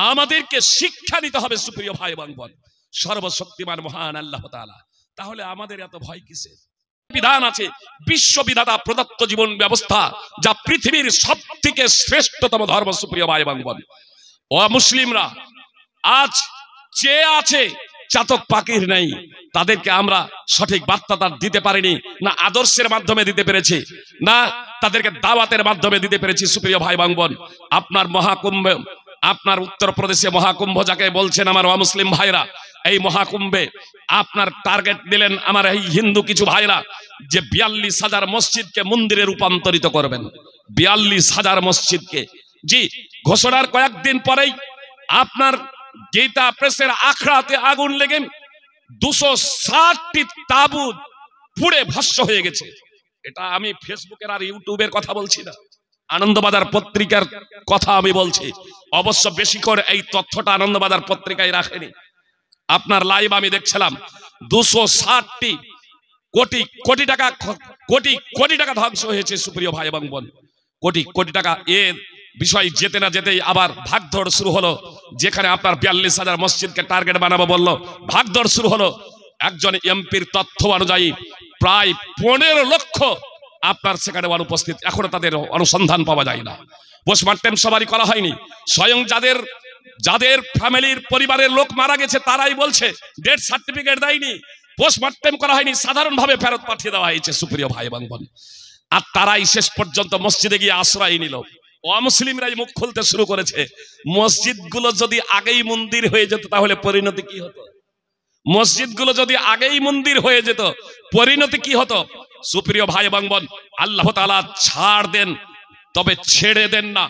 আমাদেরকে শিক্ষা নিতে হবে সুপ্রিয় ভাই এবং বোন, সর্বশক্তিমান মহান আল্লাহ তাআলা। তাহলে আমাদের এত ভয় কিসের? বিধান আছে, বিশ্ববিধাতা প্রদত্ত জীবন ব্যবস্থা, যা পৃথিবীর সবথেকে শ্রেষ্ঠতম ধর্ম সুপ্রিয় ভাই এবং বোন। অমুসলিমরা আজ চেয়ে আছে, চাতক পাখির নেই, তাদেরকে আমরা সঠিক বার্তা দিতে পারিনি, না আদর্শের মাধ্যমে দিতে পেরেছি, না তাদেরকে দাওয়াতের মাধ্যমে দিতে পেরেছি সুপ্রিয় ভাই এবং বোন। আপনার মহাকুম্ভ, আপনার উত্তরপ্রদেশে মহাকুম্ভ যাকে বলছেন আমার অমুসলিম ভাইরা, এই মহাকুম্ভে আপনার টার্গেট দিলেন আমার এই হিন্দু কিছু ভাইরা যে ৪২,০০০ মসজিদকে মন্দিরে রূপান্তরিত করবেন। ৪২,০০০ মসজিদকে, জি, ঘোষণার কয়েকদিন পরেই আপনার গীতা প্রেসের আখড়াতে আগুন লেগে ২৬০টি তাবুত পুড়ে ভস্ম হয়ে গেছে। এটা আমি ফেসবুকের আর ইউটিউবের কথা বলছি না, আনন্দবাজার পত্রিকার কথা আমি বলছি। অবশ্য বেশি করে এই তথ্যটা আনন্দবাজার পত্রিকায় রাখেনি। আপনার লাইভ আমি দেখছিলাম, ২৬০টি কোটি কোটি টাকা, কোটি কোটি টাকা ধ্বংস হয়েছে সুপ্রিয় ভাই এবং বোন, কোটি কোটি টাকা। এর বিষয় যেতে না যেতেই আবার ভাগদৌড় শুরু হলো। যেখানে আপনার ৪২,০০০ মসজিদকে টার্গেট বানাবো বললো, ভাগদৌড় শুরু হলো। একজন এমপির তথ্য অনুযায়ী প্রায় ১৫ লক্ষ আপনার সেখানে অনুপস্থিত, এখনো তাদের অনুসন্ধান পাওয়া যায় না। পোস্টমর্টেম সবারই করা হয়নি। স্বয়ং যাদের ফ্যামিলির পরিবারের লোক মারা গেছে তারাই বলছে ডেথ সার্টিফিকেট দেয়নি, পোস্টমর্টেম করা হয়নি, সাধারণভাবে ফেরত পাঠিয়ে দেওয়া হয়েছে সুপ্রিয় ভাই এবং বোন। আর তারাই শেষ পর্যন্ত মসজিদে গিয়ে আশ্রয় নিল। অমুসলিমরাই মুখ খুলতে শুরু করেছে, মসজিদগুলো যদি আগেই মন্দির হয়ে যেত তাহলে পরিণতি কি হতো? মসজিদগুলো যদি আগেই মন্দির হয়ে যেত পরিণতি কি হতো? সুপ্রিয় ভাই এবং বোন, আল্লাহ তাআলা ছাড় দেন, তবে ছেড়ে দেন না।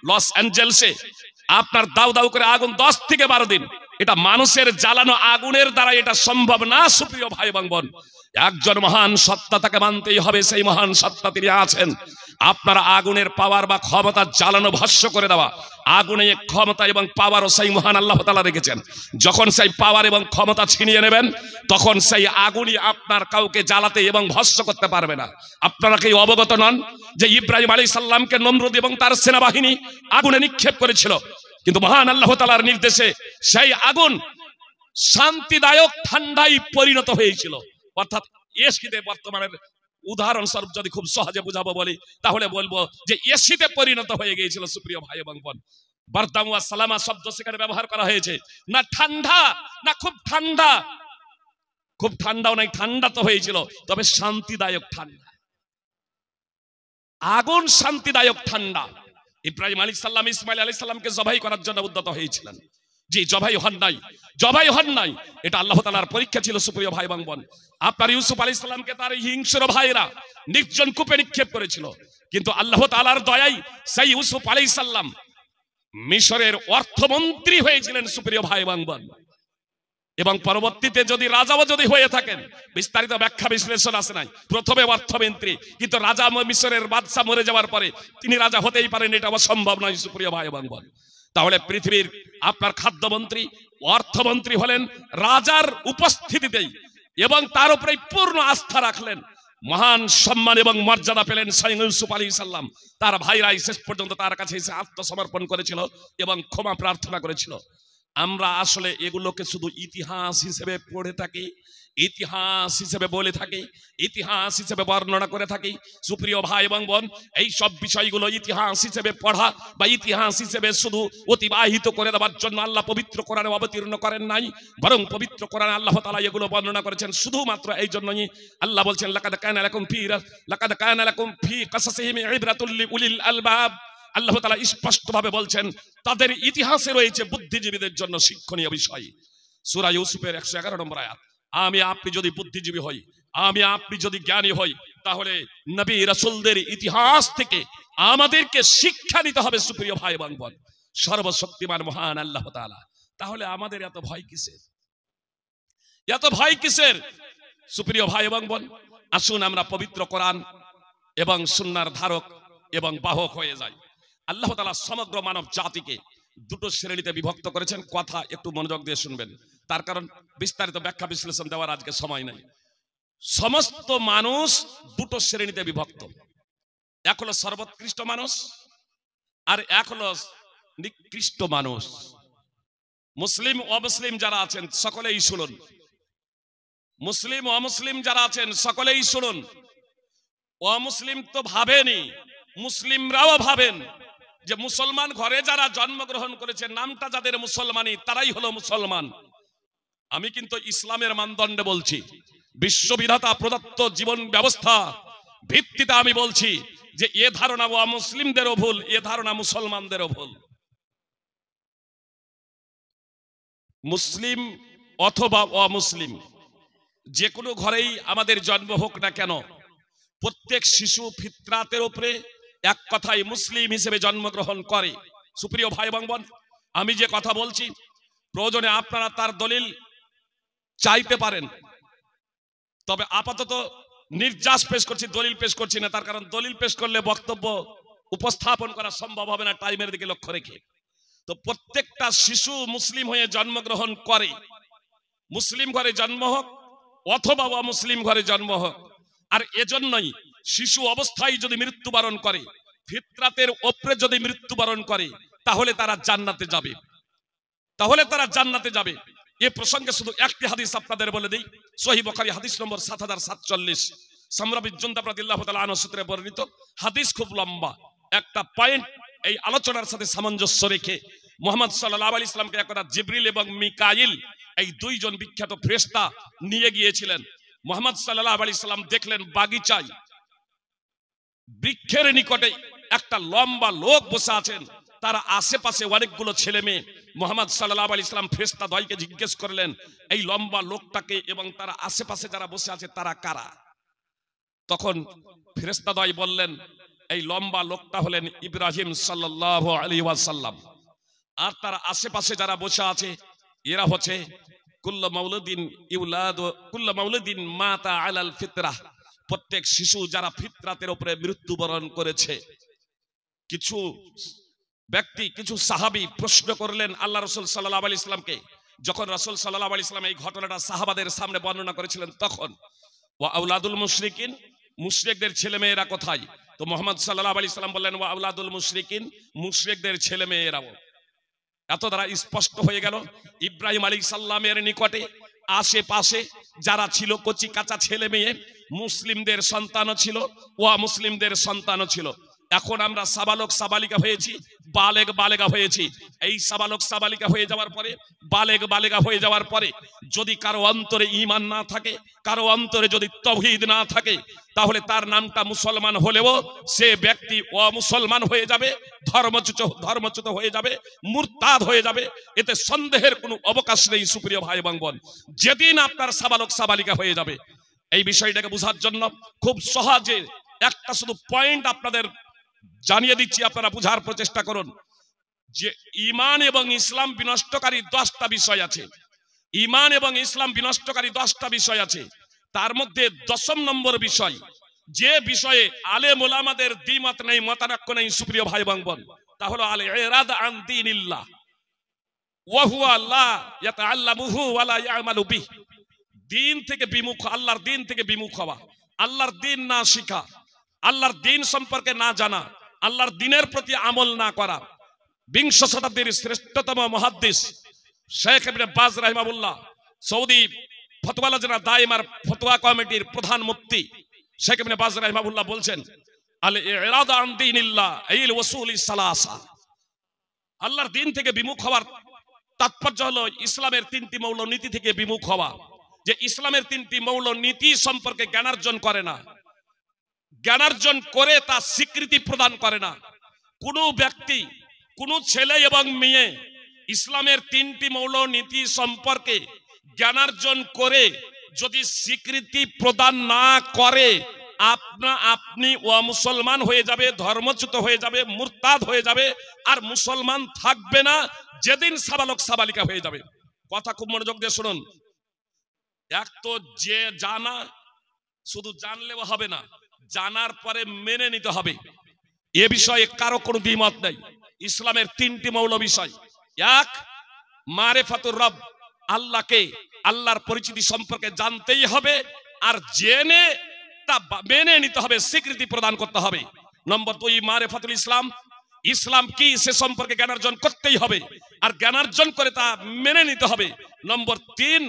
লস অ্যাঞ্জেলসে আপনার দাউ দাউ করে আগুন 10 থেকে 12 দিন, এটা মানুষের জ্বালানো আগুনের দ্বারা এটা সম্ভব না সুপ্রিয় ভাই এবং বোন। একজন মহান সত্তা, তাকে মানতেই হবে, সেই মহান সত্তা তিনি আছেন। আপনারা আগুনের পাওয়ার বা ক্ষমতা জ্বালানো ভস্ম করে দেওয়া, আগুনে ক্ষমতা এবং পাওয়ারও সেই মহান আল্লাহ তাআলা রেখেছেন। যখন সেই পাওয়ার এবং ক্ষমতা ছিনিয়ে নেবেন তখন সেই আগুনই আপনার কাউকে জ্বালাতে এবং ভস্ম করতে পারবে না। আপনারা কি অবগত নন যে ইব্রাহিম আলাইহিস সালামকে নমরুদ এবং তার সেনাবাহিনী আগুনে নিক্ষেপ করেছিল, কিন্তু মহান আল্লাহ তাআলার নির্দেশে সেই আগুন শান্তিদায়ক ঠান্ডায় পরিণত হয়েছিল। অর্থাৎ এসিতে, বর্তমানের উদাহরণস্বরূপ যদি খুব সহজে বুঝাবো বলি তাহলে বলবো যে এসিতে পরিণত হয়ে গিয়েছিল সুপ্রিয় ভাই এবং বোন। বারদাম ওয়া সালামা শব্দ সেখানে ব্যবহার করা হয়েছে, না ঠান্ডা না খুব ঠান্ডা, খুব ঠান্ডাও নাই, ঠান্ডা তো হয়েছিল, তবে শান্তিদায়ক ঠান্ডা। আগুন শান্তিদায়ক ঠান্ডা। ইব্রাহিম আলাইহিস সালাম ইসমাইল আলাইহিস সালামকে জবাই করার জন্য উদ্যত হয়েছিলেন, জি, জবাই হন নাই। এটা আল্লাহ তাআলার পরীক্ষা ছিল সুপ্রিয় ভাই এবং বোন। আপনার ইউসুফ আলাইহিস সালামকে তার হিংস্র ভাইরা নির্জন কূপে নিক্ষেপ করেছিল, কিন্তু আল্লাহ তাআলার দয়ায় সেই ইউসুফ আলাইহিস সালাম মিশরের অর্থমন্ত্রী হয়েছিলেন সুপ্রিয় ভাই এবং বোন। এবং পরবর্তীতে যদি রাজাও যদি হয়ে থাকেন, বিস্তারিত ব্যাখ্যা বিশ্লেষণ আছে নাই, প্রথমে অর্থমন্ত্রী, কিন্তু রাজা মিশরের বাদশা মরে যাওয়ার পরে তিনি রাজা হতেই পারেন, এটা অসম্ভব নয় সুপ্রিয় ভাই এবং বোন। তাহলে পৃথিবীর আপনার খাদ্যমন্ত্রী, অর্থমন্ত্রী হলেন রাজার উপস্থিতিতেই, এবং তার উপরে পূর্ণ আস্থা রাখলেন, মহান সম্মান এবং মর্যাদা পেলেন স্বয়ং ইউসুফ আলাইহিস সালাম। তার ভাইরাই শেষ পর্যন্ত তার কাছে এসে আত্মসমর্পণ করেছিল এবং ক্ষমা প্রার্থনা করেছিল। আমরা আসলে এগুলোকে শুধু ইতিহাস হিসেবে পড়ে থাকি, ইতিহাস হিসেবে বলে থাকি, ইতিহাস হিসেবে বর্ণনা করে থাকি সুপ্রিয় ভাই এবং বোন। এই সব বিষয়গুলো ইতিহাস হিসেবে পড়া বা ইতিহাস হিসেবে শুধু অতিবাহিত করে দেওয়ার জন্য আল্লাহ পবিত্র কোরআনে অবতীর্ণ করেন নাই, বরং পবিত্র কোরআনে আল্লাহ তাআলা এগুলো বর্ণনা করেছেন শুধুমাত্র এই জন্যই। আল্লাহ বলছেন লাকাদ কানা লাকুম ফি কাসাসিহিম ইবরাতুল লিউলিল আলবাব। আল্লাহ তাআলা স্পষ্টভাবে বলছেন তাদের ইতিহাসে রয়েছে বুদ্ধিজীবীদের জন্য শিক্ষণীয় বিষয়। সূরা ইউসুফের 111 নম্বর আয়াত। আমি আপনি যদি বুদ্ধিজীবী হই, আমি আপনি যদি জ্ঞানী হই, তাহলে নবী রাসূলদের ইতিহাস থেকে আমাদেরকে শিক্ষা নিতে হবে সুপ্রিয় ভাই এবং বোন, সর্বশক্তিমান মহান আল্লাহ তাআলা। তাহলে আমাদের এত ভয় কিসের? এত ভয় কিসের সুপ্রিয় ভাই এবং বোন? আসুন আমরা পবিত্র কোরআন এবং সুন্নাহর ধারক এবং বাহক হয়ে যাই। আল্লাহ তাআলা সমগ্র মানব জাতিকে দুটো শ্রেণীতে বিভক্ত করেছেন। কথা একটু মনোযোগ দিয়ে শুনবেন, তার কারণ বিস্তারিত ব্যাখ্যা বিশ্লেষণ দেওয়ার আজকে সময় নাই। সমস্ত মানুষ দুটো শ্রেণীতে বিভক্ত, এক হলো সর্বোৎকৃষ্ট মানুষ আর এক হলো নিকৃষ্ট মানুষ। মুসলিম অমুসলিম যারা আছেন সকলেই শুনুন, মুসলিম অমুসলিম যারা আছেন সকলেই শুনুন। অমুসলিম তো ভাবেনি, মুসলিমরাও ভাবেন যে মুসলমান ঘরে যারা জন্মগ্রহণ করেছে, নামটা যাদের মুসলমানি, তারাই হলো মুসলমান। আমি কিন্তু ইসলামের মানদণ্ডে বলছি, বিশ্ববিধাতা প্রদত্ত জীবন ব্যবস্থা ভিত্তিতে আমি বলছি যে এ ধারণা অমুসলিমদেরও ভুল, এ ধারণা মুসলমানদেরও ভুল। মুসলিম অথবা অমুসলিম যে কোনো ঘরেই আমাদের জন্ম হোক না কেন, প্রত্যেক শিশু ফিতরাতের উপরে এক কথায় মুসলিম হিসেবে জন্মগ্রহণ করে। সুপ্রিয় ভাই এবং বোন, আমি যে কথা বলছি প্রয়োজনে আপনারা তার দলিল চাইতে পারেন, তবে আপাতত নির্যাস পেশ করছি, দলিল পেশ করছি না। তার কারণ দলিল পেশ করলে বক্তব্য উপস্থাপন করা সম্ভব হবে না টাইমের দিকে লক্ষ্য রেখে। তো প্রত্যেকটা শিশু মুসলিম হয়ে জন্মগ্রহণ করে, মুসলিম ঘরে জন্ম হোক অথবা অমুসলিম ঘরে জন্ম হোক। আর এজন্যই শিশু অবস্থায় যদি মৃত্যুবরণ করে, ফিতরাতের ওপরে যদি মৃত্যুবরণ করে, তাহলে তারা জান্নাতে যাবে, তাহলে তারা জান্নাতে যাবে। এ প্রসঙ্গে শুধু একটি হাদিস আপনাদের বলে দেই, সহিহ বুখারী হাদিস নম্বর ৭০৪৭, সামরা বিন জুনদাব রাদিয়াল্লাহু তাআলা আনহু সূত্রে বর্ণিত হাদিস। খুব লম্বা একটা পয়েন্ট এই আলোচনার সাথে সামঞ্জস্য রেখে মুহাম্মদ সাল্লাল্লাহু আলাইহি সাল্লামকে একদা জিবরিল এবং মিকাইল, এই দুইজন বিখ্যাত ফেরেশতা নিয়ে গিয়েছিলেন। মুহাম্মদ সাল্লাল্লাহু আলাইহি সাল্লাম দেখলেন বাগিচায় বৃক্ষের নিকটে একটা লম্বা লোক বসে আছেন, তার আশেপাশে অনেকগুলো ছেলে মেয়ে। মুহাম্মদ সাল্লাল্লাহু আলাইহি সাল্লাম ফেরেশতা দ্বয়কে জিজ্ঞেস করলেন, এই লম্বা লোকটাকে এবং তার আশেপাশে যারা বসে আছে তারা কারা? তখন ফেরেশতা দ্বয় বললেন, এই লম্বা লোকটা হলেন ইব্রাহিম সাল্লাল্লাহু আলাইহি ওয়াসাল্লাম, আর তার আশেপাশে যারা বসে আছে এরা হচ্ছে কুল্লু মাউলুদিন ইউলাদু কুল্লু মাউলুদিন মাতা আলাল ফিতরাহ, প্রত্যেক শিশু যারা ফিতরাতের উপরে মৃত্যুবরণ করেছে। কিছু ব্যক্তি, কিছু সাহাবী প্রশ্ন করলেন আল্লাহ রাসূল সাল্লাল্লাহু আলাইহি সাল্লামকে। যখন রাসূল সাল্লাল্লাহু আলাইহি সাল্লাম এই ঘটনাটা সাহাবাদের সামনে বর্ণনা করেছিলেন, তখন ওয়া আওলাদুল মুশরিকিন, মুশরিকদের ছেলেমেয়েরা কোথায়? তো মুহাম্মদ সাল্লাল্লাহু আলাইহি সাল্লাম বললেন, ওয়া আওলাদুল মুশরিকিন, মুশরিকদের ছেলেমেয়েরাও। এত দ্বারা স্পষ্ট হয়ে গেল ইব্রাহিম আলাইহিস সালামের নিকটে আশেপাশে যারা ছিল কচি কাঁচা ছেলে মেয়ে, মুসলিমদের সন্তানও ছিল, অমুসলিমদের সন্তানও ছিল। এখন আমরা সাবালক সাবালিকা হয়েছি, বালেগ বালেগা হয়েছি। এই সাবালক সাবালিকা হয়ে যাওয়ার পরে, বালেগ বালেগা হয়ে যাওয়ার পরে যদি কারো অন্তরে ঈমান না থাকে, কারো অন্তরে যদি তাওহীদ না থাকে, তাহলে তার নামটা মুসলমান হলেও সে ব্যক্তি অমুসলমান হয়ে যাবে, ধর্মচ্যুত হয়ে যাবে, মুরতাদ হয়ে যাবে। এতে সন্দেহের কোনো অবকাশ নেই। সুপ্রিয় ভাই এবং বোন, যেদিন আপনার সাবালক সাবালিকা হয়ে যাবে, এই বিষয়টাকে বোঝার জন্য খুব সহজে একটা শুধু পয়েন্ট আপনাদের জানিয়ে দিচ্ছি, আপনারা বোঝার প্রচেষ্টা করুন যে ঈমান এবং ইসলাম বিনষ্টকারী 10টা বিষয় আছে। ঈমান এবং ইসলাম বিনষ্টকারী 10টা বিষয় আছে। তার মধ্যে 10ম নম্বর বিষয়, যে বিষয়ে আলেম ওলামাদের দ্বিমত নেই, মতানক্য নেই, সুপ্রিয় ভাই এবং বোন, তা হলো আল ইরাদ আন দীনিল্লাহ ওয়া হুয়া লা ইয়াতাআল্লামুহু ওয়া লা ইয়ামালু বিহি। দ্বীন থেকে বিমুখ, আল্লাহর দ্বীন থেকে বিমুখ হওয়া, আল্লাহর দ্বীন না শিখা, আল্লাহর দ্বীন সম্পর্কে না জানা, আল্লাহর দ্বীনের প্রতি আমল না করা। বিংশ শতাব্দীর শ্রেষ্ঠতম মুহাদ্দিস শেখ ইবনে বাজ রাহিমাহুল্লাহ, সৌদি ফতোয়া লাজনা দায়মার ফতোয়া কমিটির প্রধান মুফতি শেখ ইবনে বাজ রাহিমাহুল্লাহ বলছেন, আল ইরাদ আন দীনিল্লাহ আইল ওয়াসুলি সালাসা। আল্লাহর দ্বীন থেকে বিমুখ হওয়ার তাৎপর্য হলো ইসলামের 3টি মৌলনীতি থেকে বিমুখ হওয়া। যে ইসলামের 3টি মৌলনীতি সম্পর্কে জ্ঞানার্জন করে না, জ্ঞানার্জন করে তা স্বীকৃতি প্রদান করে না। কোনো ব্যক্তি, কোনো ছেলে এবং মেয়ে ইসলামের 3টি মৌলনীতি সম্পর্কে জ্ঞানার্জন করে যদি স্বীকৃতি প্রদান না করে, আপনি অমুসলমান হয়ে যাবে, ধর্মচ্যুত হয়ে যাবে, মুরতাদ হয়ে যাবে, আর মুসলমান থাকবে না যেদিন সাবালক সাবালিকা হয়ে যাবে। কথা খুব মনোযোগ দিয়ে শুনুন। এক তো যে জানা, শুধু জানলেও হবে না, জানার পরে মেনে নিতে হবে। এ বিষয়ে কারো কোনো দ্বিমত নেই। ইসলামের 3টি মৌল বিষয়। এক, মারিফাতুর রব, আল্লাহকে, আল্লাহর পরিচিতি সম্পর্কে জানতেই হবে, আর জেনে তা মেনে নিতে হবে, স্বীকৃতি প্রদান করতে হবে। নম্বর 2, মারিফাতুল ইসলাম, ইসলাম কি সে সম্পর্কে জ্ঞানার্জন করতেই হবে, আর জ্ঞানার্জন করে তা মেনে নিতে হবে। নম্বর 3,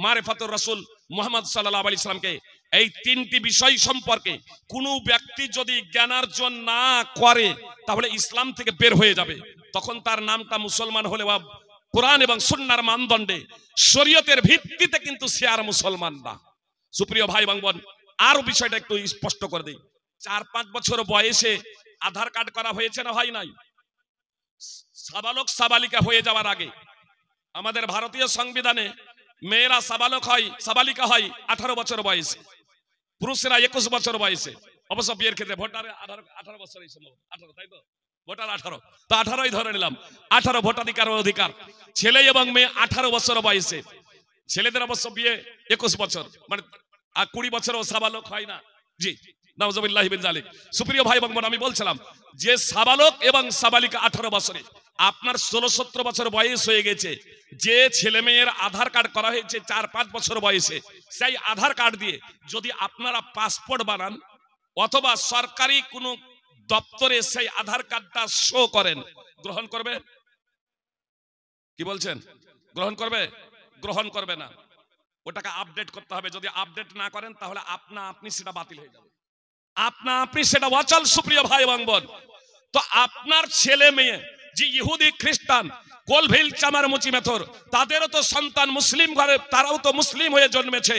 মারিফাতুর রাসূল মুহাম্মদ সাল্লাল্লাহু আলাইহি সাল্লামকে। এই 3টি বিষয় সম্পর্কে কোনো ব্যক্তি যদি জ্ঞানার্জন না করে তাহলে ইসলাম থেকে বের হয়ে যাবে। তখন তার নামটা মুসলমান হলে বা কোরআন এবং সুন্নাহর মানদণ্ডে শরীয়তের ভিত্তিতে কিন্তু সে আর মুসলমান না। সুপ্রিয় ভাই এবং বোন, আরো বিষয়টা একটু স্পষ্ট করে দেই। 4-5 বছর বয়সে আধার কার্ড করা হয়েছে না হয় নাই? সাবালক সাবালিকা হয়ে যাওয়ার আগে আমাদের ভারতীয় সংবিধানে মেয়েরা সাবালক হয়, সাবালিকা হয় 18 বছর বয়সে, পুরুষেরা 21 বছর বয়সে। অবশ্য বিয়ের ক্ষেত্রে ভোটারে 18 বছর, এই সময় 18, তাই তো? ভোটার 18, তো 18ই ধরে নিলাম। 18 ভোটাধিকার অধিকার, ছেলে এবং মেয়ে 18 বছর বয়সে। ছেলেদের অবশ্য বিয়ে 21 বছর, মানে 20 বছরও সাবালক হয় না। জি, নাউজুবিল্লাহি মিন যালিক। সুপ্রিয় ভাই এবং বোন, আমি বলছিলাম যে সাবালক এবং সাবালিকা 18 বছরে, আপনার 16-17 বছর বয়স হয়ে গেছে, যে ছেলে মেয়ের আধার কার্ড করা হয়েছে 4-5 বছর বয়সে, সেই আধার কার্ড দিয়ে যদি আপনারা পাসপোর্ট বানান অথবা সরকারি কোনো দপ্তরে সেই আধার কার্ডটা শো করেন, গ্রহণ করবে? কি বলছেন? গ্রহণ করবে? গ্রহণ করবে না। ওটাকে আপডেট করতে হবে। যদি আপডেট না করেন তাহলে আপনি সেটা বাতিল হয়ে যাবে, আপনি সেটা অচল। সুপ্রিয় ভাই এবং বোন, তো আপনার ছেলে মেয়ে যে ইহুদি খ্রিস্টান কোলভিল চামারমুচি মেথর, তাদেরও তো সন্তান মুসলিম ঘরে, তারাও তো মুসলিম হয়ে জন্মেছে।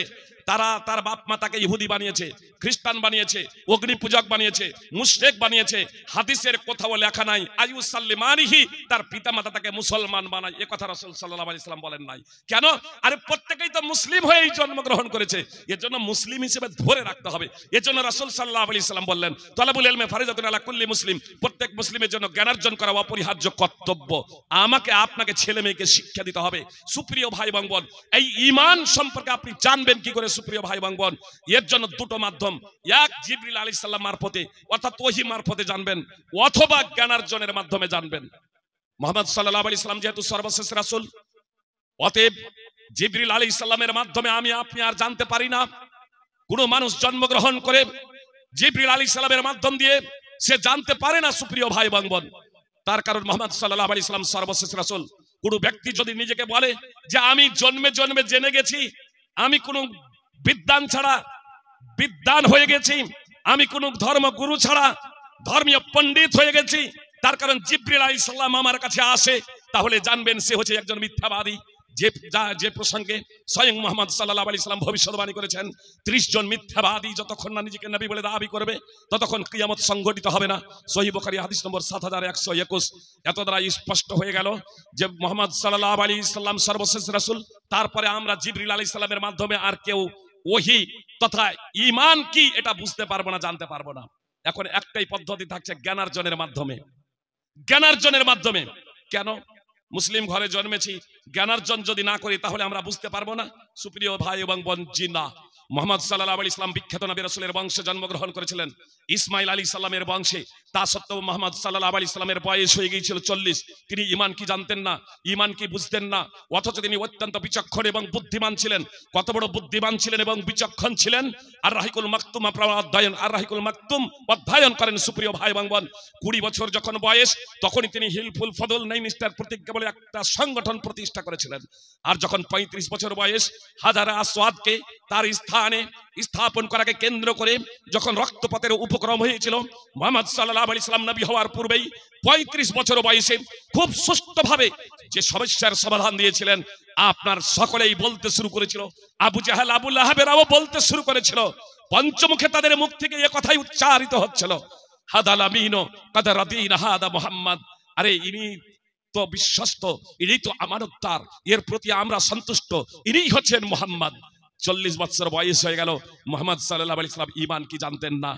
তার বাপ মা তাকে ইহুদি বানিয়েছে, খ্রিস্টান বানিয়েছে, অগ্নি পূজক বানিয়েছে, মুশরিক বানিয়েছে। হাদিসের কোথাও লেখা নাই আইয়ুসাল্লিমানিহি, তার পিতামাতা তাকে মুসলমান বানায়, এ কথা রাসূল সাল্লাল্লাহু আলাইহি সাল্লাম বলেন নাই। কেন? আরে প্রত্যেকেই তো মুসলিম হয়েই জন্মগ্রহণ করেছে, এর জন্য মুসলিম হিসেবে ধরে রাখতে হবে। এর জন্য রাসূল সাল্লাল্লাহু আলাইহি সাল্লাম বললেন, তালাবুল ইলমি ফারিজাতুন আলা কুল্লি মুসলিম, প্রত্যেক মুসলিমের জন্য জ্ঞানার্জন করা অপরিহার্য কর্তব্য। আমাকে আপনাকে ছেলে মেয়েকে শিক্ষা দিতে হবে। সুপ্রিয় ভাই এবং বোন, এই ঈমান সম্পর্কে আপনি জানবেন কি করে? সুপ্রিয় ভাই এবং বোন, এর জন্য দুটো মাধ্যম, এক জিবরিল আলাইহিস সালাম মারফতে অর্থাৎ ওহী মারফতে জানবেন, অথবা জ্ঞানার্জনের মাধ্যমে জানবেন। মুহাম্মদ সাল্লাল্লাহু আলাইহি সাল্লাম যেহেতু সর্বশেষ রাসূল, অতএব জিবরিল আলাইহিস সালামের মাধ্যমে আমি আপনি আর জানতে পারি না। কোন মানুষ জন্মগ্রহণ করে জিবরিল আলাইহিস সালামের মাধ্যম দিয়ে সে জানতে পারে না। সুপ্রিয় ভাই এবং বোন, তার কারণ মুহাম্মদ সাল্লাল্লাহু আলাইহি সাল্লাম সর্বশেষ রাসূল। কোন ব্যক্তি যদি নিজেকে বলে যে আমি জন্মে জন্মে জেনে গেছি, আমি কোন বিদ্বান ছাড়া বিদ্বান হয়ে গেছি, আমি কোন ধর্মগুরু ছাড়া ধর্মীয় পণ্ডিত হয়ে গেছি, তার কারণ জিবরিল আলাইহিস সালাম আমার কাছে আসে, তাহলে জানবেন সে হচ্ছে একজন মিথ্যাবাদী। যে প্রসঙ্গে স্বয়ং মুহাম্মদ সাল্লাল্লাহু আলাইহি সাল্লাম ভবিষ্যদ্বাণী করেছেন, 30 জন মিথ্যাবাদী যতক্ষণ না নিজেকে নবী বলে দাবি করবে ততক্ষণ কিয়ামত সংঘটিত হবে না। সহিহ বুখারী হাদিস নম্বর 7121। এত দ্বারা স্পষ্ট হয়ে গেল যে মুহাম্মদ সাল্লাল্লাহু আলাইহি সাল্লাম সর্বশেষ রাসূল। তারপরে আমরা জিবরিল আলাইহিস সালামের মাধ্যমে আর কেউ ওহী তথা ঈমান কি এটা বুঝতে পারবো না, জানতে পারবো না। এখন একটাই পদ্ধতি থাকছে, জ্ঞানার্জনের মাধ্যমে। জ্ঞানার্জনের মাধ্যমে কেন? মুসলিম ঘরে জন্মেছি, জ্ঞানার্জন যদি না করি তাহলে আমরা বুঝতে পারবো না। সুপ্রিয় ভাই এবং বোন, জি না। মুহাম্মদ সাল্লাল্লাহু আলাইহি সাল্লাম বিখ্যাত নবী রাসূলের বংশে জন্মগ্রহণ করেছিলেন, ইসমাইল আলাইহিস সালামের বংশে। তা সত্ত্বেও মুহাম্মদ সাল্লাল্লাহু আলাইহি সাল্লামের বয়স হয়ে গিয়েছিল 40। তিনি ঈমান কি জানতেন না, ঈমান কি বুঝতেন না, অথচ তিনি অত্যন্ত বিচক্ষণ এবং বুদ্ধিমান ছিলেন। কত বড় বুদ্ধিমান ছিলেন এবং বিচক্ষণ ছিলেন! আর রাহিকুল মাকতুম অধ্যয়ন করেন। সুপ্রিয় ভাই এবং বোন, 20 বছর যখন বয়স, তখনই তিনি হিলফুল ফদল নাইনিস্টার প্রতিজ্ঞা বলে একটা সংগঠন প্রতিষ্ঠা করেছিলেন। আর যখন 35 বছর বয়স, হাজারে আসওয়াদকে তার স্থানে স্থাপন করাকে কেন্দ্র করে যখন রক্তপাতের উপক্রম হয়েছিল, মুহাম্মদ সাল্লাল্লাহু আলাইহি সাল্লাম নবী হওয়ার পূর্বেই 35 বছর বয়সে খুব সুষ্ঠুভাবে যে সমস্যার সমাধান দিয়েছিলেন, আপনার সকলেই বলতে শুরু করেছিল। আবু জাহেল, আবু লাহাবেরাও বলতে শুরু করেছিল। পঞ্চমুখে তাদের মুখ থেকে এই কথাই উচ্চারিত হচ্ছিল, হাদাল আমিনু কাদ রাদিনা হাদা মুহাম্মদ। আরে ইনি তো বিশ্বস্ত, ইনি তো আমানতদার, এর প্রতি আমরা সন্তুষ্ট, ইনিই হচ্ছেন মুহাম্মদ। 40 বছর বয়স হয়ে গেল, মুহাম্মদ সাল্লাল্লাহু আলাইহি সাল্লাম ঈমান কি জানতেন না।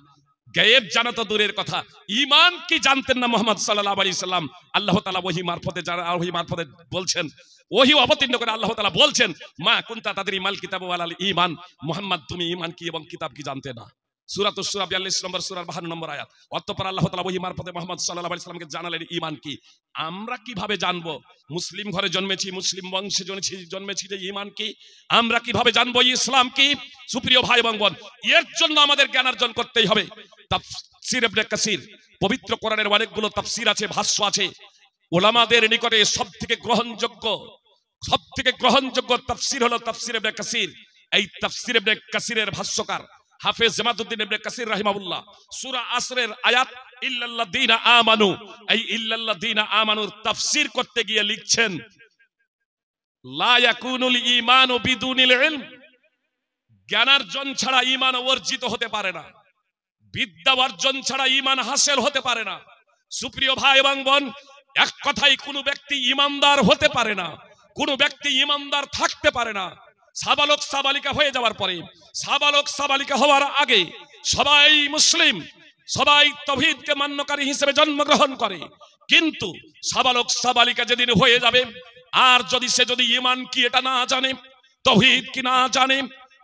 গায়েব জানা তো দূরের কথা, ঈমান কি জানতেন না মুহাম্মদ সাল্লাল্লাহু আলাইহি সাল্লাম। আল্লাহ তাআলা ওহী মারফতে বলছেন, ওহী অবতীর্ণ করে আল্লাহ তাআলা বলছেন, মা কুনতা তাদরি মাল কিতাব ওয়ালাল ঈমান, মুহাম্মদ তুমি ঈমান কি এবং কিতাব কি জানতে না। সূরাতুস সূরা 42 নম্বর সূরার 52 নম্বর আয়াত। অতঃপর আল্লাহ তাআলা ওহী মারফতে মুহাম্মদ সাল্লাল্লাহু আলাইহি ওয়াসাল্লামকে জানালেন ঈমান কি। আমরা কিভাবে জানবো? মুসলিম ঘরে জন্মেছি, মুসলিম বংশে জন্মেছি যে ঈমান কি আমরা কিভাবে জানবো ইসলাম কি? সুপ্রিয় ভাই এবং বোন, এর জন্য আমাদের জ্ঞান অর্জন করতেই হবে। তাফসীর ইবনে কাসির, পবিত্র কোরআনের অনেকগুলো তাফসীর আছে, ভাষ্য আছে। উলামাদের নিকটে সবথেকে গ্রহণযোগ্য তাফসীর হলো তাফসীর ইবনে কাসির। এই তাফসীর ইবনে কাসিরের ভাষ্যকার হাফেজ জামাতুদ্দিন ইবনে কাসির রাহিমাহুল্লাহ সূরা আসরের আয়াত ইল্লাল্লাযীনা আমানু, এই ইল্লাল্লাযীনা আমানুর তাফসীর করতে গিয়ে লিখছেন লা ইয়াকুনুল ঈমানু বিদুনিল ইলম, জ্ঞানার্জন ছাড়া ঈমান অর্জিত হতে পারে না, বিদ্যা অর্জন ছাড়া ঈমান হাসিল হতে পারে না। সুপ্রিয় ভাই এবং বোন, এক কথায় কোনো ব্যক্তি ঈমানদার হতে পারে না, কোনো ব্যক্তি ঈমানদার থাকতে পারে না। সাবালক সাবালিকা হয়ে যাওয়ার পরে, সাবালক সাবালিকা হওয়ার আগে সবাই মুসলিম, সবাই তাওহীদকে মান্যকারী হিসেবে জন্মগ্রহণ করে। কিন্তু সাবালক সাবালিকা যেদিন হয়ে যাবে, আর যদি সে ঈমান কি এটা না জানে, তাওহীদ কি না জানে,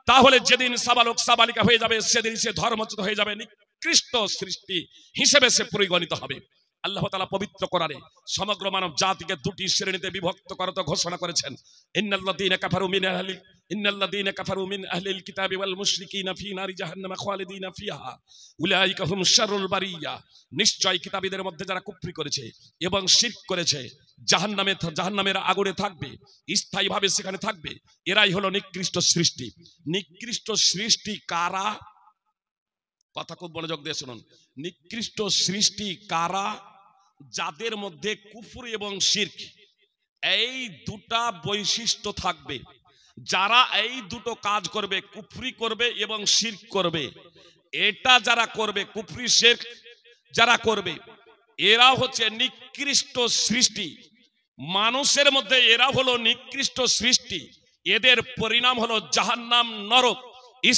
তাহলে যেদিন সাবালক সাবালিকা হয়ে যাবে সেদিন সে ধর্মচ্যুত হয়ে যাবে, নিকৃষ্ট সৃষ্টি হিসেবে সে পরিগণিত হবে। আল্লাহ তাআলা পবিত্র কোরআনে সমগ্র মানব জাতিকে দুটি শ্রেণীতে বিভক্ত করতে ঘোষণা করেছেন। ইন্নাল্লাযীনা কাফারু মিন আহলিল কিতাবি ওয়াল মুশরিকিনা ফি নারি জাহান্নাম খালিদিনা ফিহা উলাইকা হুম শাররুল বারিয়া, নিশ্চয় কিতাবীদের মধ্যে যারা কুফরি করেছে এবং শিরক করেছে জাহান্নামের আগুনে থাকবে, স্থায়ীভাবে সেখানে থাকবে। এরাই হলো নিকৃষ্ট সৃষ্টি। নিকৃষ্ট সৃষ্টি কারা? কথা খুব মনোযোগ দিয়ে শুনুন। নিকৃষ্ট সৃষ্টি কারা? যাদের মধ্যে কুফর এবং শিরক এই দুটা বৈশিষ্ট্য থাকবে। যারা এই দুটো কাজ করবে, কুফরি করবে এবং শিরক করবে, এটা যারা করবে, কুফরি শিরক যারা করবে, এরা হচ্ছে নিকৃষ্ট সৃষ্টি। মানুষের মধ্যে এরা হলো নিকৃষ্ট সৃষ্টি। এদের পরিণাম হলো জাহান্নাম, নরক,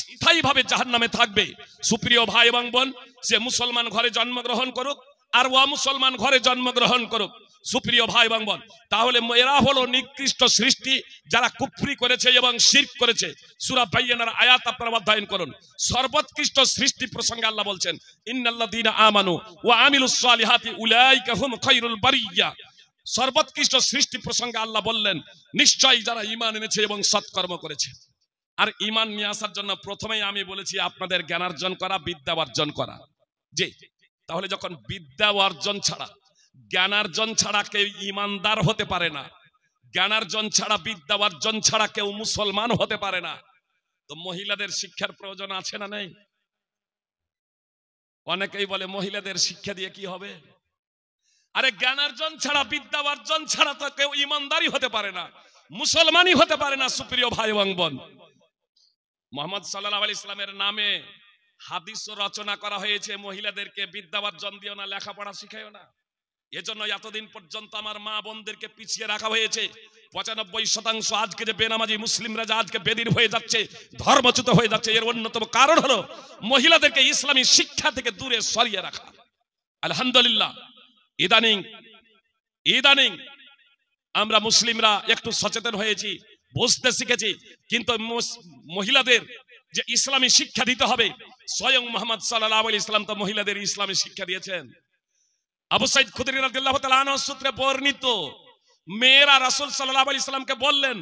স্থায়ীভাবে জাহান্নামে থাকবে। সুপ্রিয় ভাই এবং বোন, সে মুসলমান ঘরে জন্মগ্রহণ করুক আর অমুসলমান ঘরে জন্মগ্রহণ করুক, সুপ্রিয় ভাই এবং বোন, তাহলে এরা হলো নিকৃষ্ট সৃষ্টি যারা কুফরি করেছে এবং শিরক করেছে। সূরা বাইয়ানার আয়াত আপনারা অধ্যয়ন করুন। সর্বোৎকৃষ্ট সৃষ্টি প্রসঙ্গে আল্লাহ বলছেন ইন্নাল্লাযীনা আমানু ওয়া আমিলুস সালিহাতি উলাইকা হুম খায়রুল বারিয়া। সর্বোৎকৃষ্ট সৃষ্টি প্রসঙ্গে আল্লাহ বললেন নিশ্চয়ই যারা ঈমান এনেছে এবং সৎকর্ম করেছে। আর ঈমান নিয়ে আসার জন্য প্রথমেই আমি বলেছি আপনাদের জ্ঞানার্জন করা, বিদ্যা অর্জন করা। জি, তাহলে যখন বিদ্যা অর্জন ছাড়া, জ্ঞানার্জন ছাড়া কেউ ঈমানদার হতে পারে না, জ্ঞানার্জন ছাড়া, বিদ্যা অর্জন ছাড়া কেউ মুসলমান হতে পারে না, তো মহিলাদের শিক্ষার প্রয়োজন আছে না নেই? অনেকেই বলে মহিলাদের শিক্ষা দিয়ে কি হবে? আরে জ্ঞানার্জন ছাড়া, বিদ্যা অর্জন ছাড়া তো কেউ ঈমানদারই হতে পারে না, মুসলমানই হতে পারে না। সুপ্রিয় ভাই এবং বোন, মুহাম্মদ সাল্লাল্লাহু আলাইহি সাল্লামের নামে হাদিস রচনা করা হয়েছে, মহিলাদেরকে বিদ্যা অর্জন দিও না, লেখাপড়া শিখাইও না। এজন্য এতদিন পর্যন্ত আমার মা বোনদেরকে পিছিয়ে রাখা হয়েছে। 95% আজকে যে বেনামাজি মুসলিমরা যে আজকে বেদির হয়ে যাচ্ছে, ধর্মচ্যুত হয়ে যাচ্ছে, এর অন্যতম কারণ হলো মহিলাদেরকে ইসলামী শিক্ষা থেকে দূরে সরিয়ে রাখা। আলহামদুলিল্লাহ ইদানিং আমরা মুসলিমরা একটু সচেতন হয়েছি, বুঝতে শিখেছি। কিন্তু মহিলাদের যে ইসলামী শিক্ষা দিতে হবে, স্বয়ং মুহাম্মদ সাল্লাল্লাহু আলাইহি ওয়াসাল্লাম তো মহিলাদের ইসলামী শিক্ষা দিয়েছেন। আবু সাঈদ খুদরি রাদিয়াল্লাহু তাআলা আনহু সূত্রে বর্ণিত, মেয়েরা রাসূল সাল্লাল্লাহু আলাইহি ওয়াসাল্লামকে বললেন,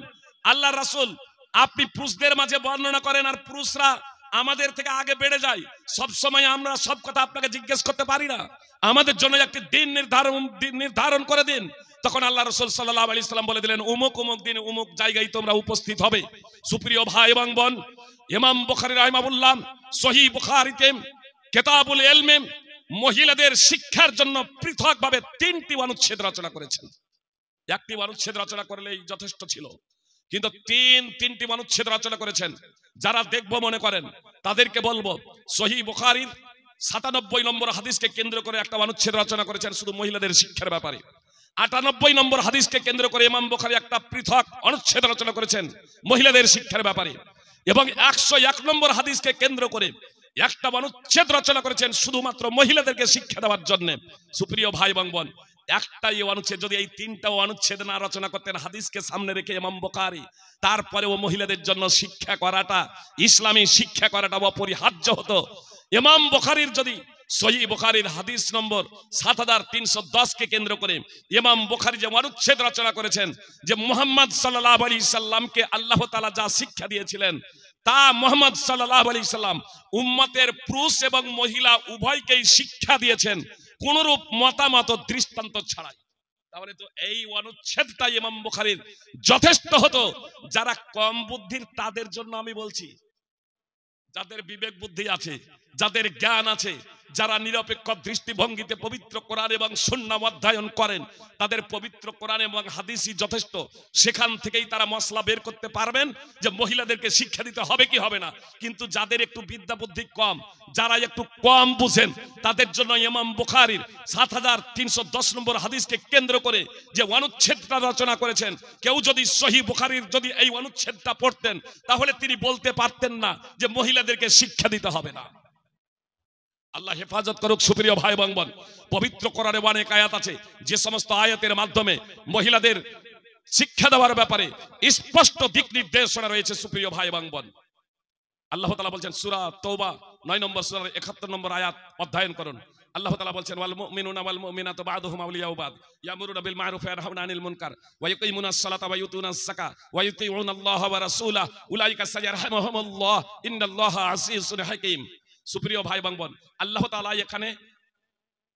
আল্লাহর রাসূল আপনি পুরুষদের মাঝে বর্ণনা করেন আর পুরুষরা আমাদের থেকে আগে বেড়ে যায়, সব সময় আমরা সব কথা আপনাকে জিজ্ঞেস করতে পারি না, আমাদের জন্য একটি দিন নির্ধারণ করে দিন। তখন আল্লাহ রাসূল সাল্লাল্লাহু আলাইহি ওয়াসাল্লাম বলে দিলেন, অমুক অমুক দিন অমুক জায়গায় তোমরা উপস্থিত হবে। সুপ্রিয় ভাই এবং বোন, ইমাম বুখারী রাহিমাহুল্লাহ সহিহ বুখারীতে কিতাবুল ইলমে মহিলাদের শিক্ষার জন্য পৃথকভাবে 3টি অনুচ্ছেদ রচনা করেছেন। একটি অনুচ্ছেদ রচনা করলেই যথেষ্ট ছিল, কিন্তু তিনটি অনুচ্ছেদ রচনা করেছেন। যারা দেখব মনে করেন তাদেরকে বলবো, সহিহ বুখারীর 97 নম্বর হাদিসকে কেন্দ্র করে একটা অনুচ্ছেদ রচনা করেছেন শুধু মহিলাদের শিক্ষার ব্যাপারে। 98 নম্বর হাদিসকে কেন্দ্র করে ইমাম বুখারী একটা পৃথক অনুচ্ছেদ রচনা করেছেন মহিলাদের শিক্ষার ব্যাপারে, এবং 101 নম্বর হাদিসকে কেন্দ্র করে একটা অনুচ্ছেদ রচনা করেছেন শুধুমাত্র মহিলাদেরকে শিক্ষা দেওয়ার জন্য। সুপ্রিয় ভাই এবং বোন, একটাই অনুচ্ছেদ, যদি এই 3টাও অনুচ্ছেদ না রচনা করতেন হাদিসকে সামনে রেখে ইমাম বুখারী, তারপরেও মহিলাদের জন্য শিক্ষা করাটা, ইসলামী শিক্ষা করাটা অপরিহার্য হতো। ইমাম বুখারীর যদি সহিহ বুখারীর হাদিস নম্বর ৭৩১০ কে কেন্দ্র করে ইমাম বুখারী যে অনুচ্ছেদ রচনা করেছেন যে মুহাম্মদ সাল্লাল্লাহু আলাইহি সাল্লামকে আল্লাহ তাআলা যা শিক্ষা দিয়েছিলেন তা মুহাম্মদ সাল্লাল্লাহু আলাইহি সাল্লাম উম্মতের পুরুষ এবং মহিলা উভয়কেই শিক্ষা দিয়েছেন কোনরূপ মতামত দৃষ্টান্ত ছাড়াই। তাহলে তো এই অনুচ্ছেদটা ইমাম বুখারীর যথেষ্ট হতো। যারা কম বুদ্ধির তাদের জন্য আমি বলছি, যাদের বিবেক বুদ্ধি আছে, যাদের জ্ঞান আছে, যারা নিরপেক্ষ দৃষ্টিভঙ্গিতে পবিত্র কোরআন এবং সুন্নাহ অধ্যয়ন করেন, তাদের পবিত্র কোরআন এবং হাদিসই যথেষ্ট। সেখান থেকেই তারা মসলা বের করতে পারবেন যে মহিলাদেরকে শিক্ষা দিতে হবে কি হবে না। কিন্তু যাদের একটু বিদ্যা বুদ্ধি কম, যারা একটু কম বুঝেন, তাদের জন্য ইমাম বুখারীর ৭৩১০ নম্বর হাদিসকে কেন্দ্র করে যে অনুচ্ছেদটা রচনা করেছেন, কেউ যদি সহিহ বুখারীর যদি এই অনুচ্ছেদটা পড়তেন তাহলে তিনি বলতে পারতেন না যে মহিলাদেরকে শিক্ষা দিতে হবে না। আল্লাহ হেফাজত করুক। সুপ্রিয় ভাই এবং বোন, পবিত্র কোরআনে অনেক আয়াত আছে যে সমস্ত আয়াতের মাধ্যমে মহিলাদের শিক্ষা দেওয়ার ব্যাপারে স্পষ্ট দিক নির্দেশনা রয়েছে। সুপ্রিয় ভাই এবং বোন, আল্লাহ তাআলা বলছেন সূরা তওবা ৯ নম্বর সূরার ৭১ নম্বর আয়াত অধ্যয়ন করুন। আল্লাহ তাআলা বলছেন ওয়াল মুমিনুনা ওয়াল মুমিনাতু বা'দুহুম আউলিয়াউ বা'দ ইয়ামুরুনা বিল মা'রুফ ওয়া ইয়ানহাউনা আনিল মুনকার ওয়া ইউকিমুনাস সালাতা ওয়া ইউতুনাস যাকাত ওয়া ইউতিউনাল্লাহা ওয়া রাসূলাহু উলাইকা সায়ারহামুহুমুল্লাহ ইন্নাল্লাহা আসিসুন হাকীম। সুপ্রিয় ভাই এবং বোন, আল্লাহ তাআলা এখানে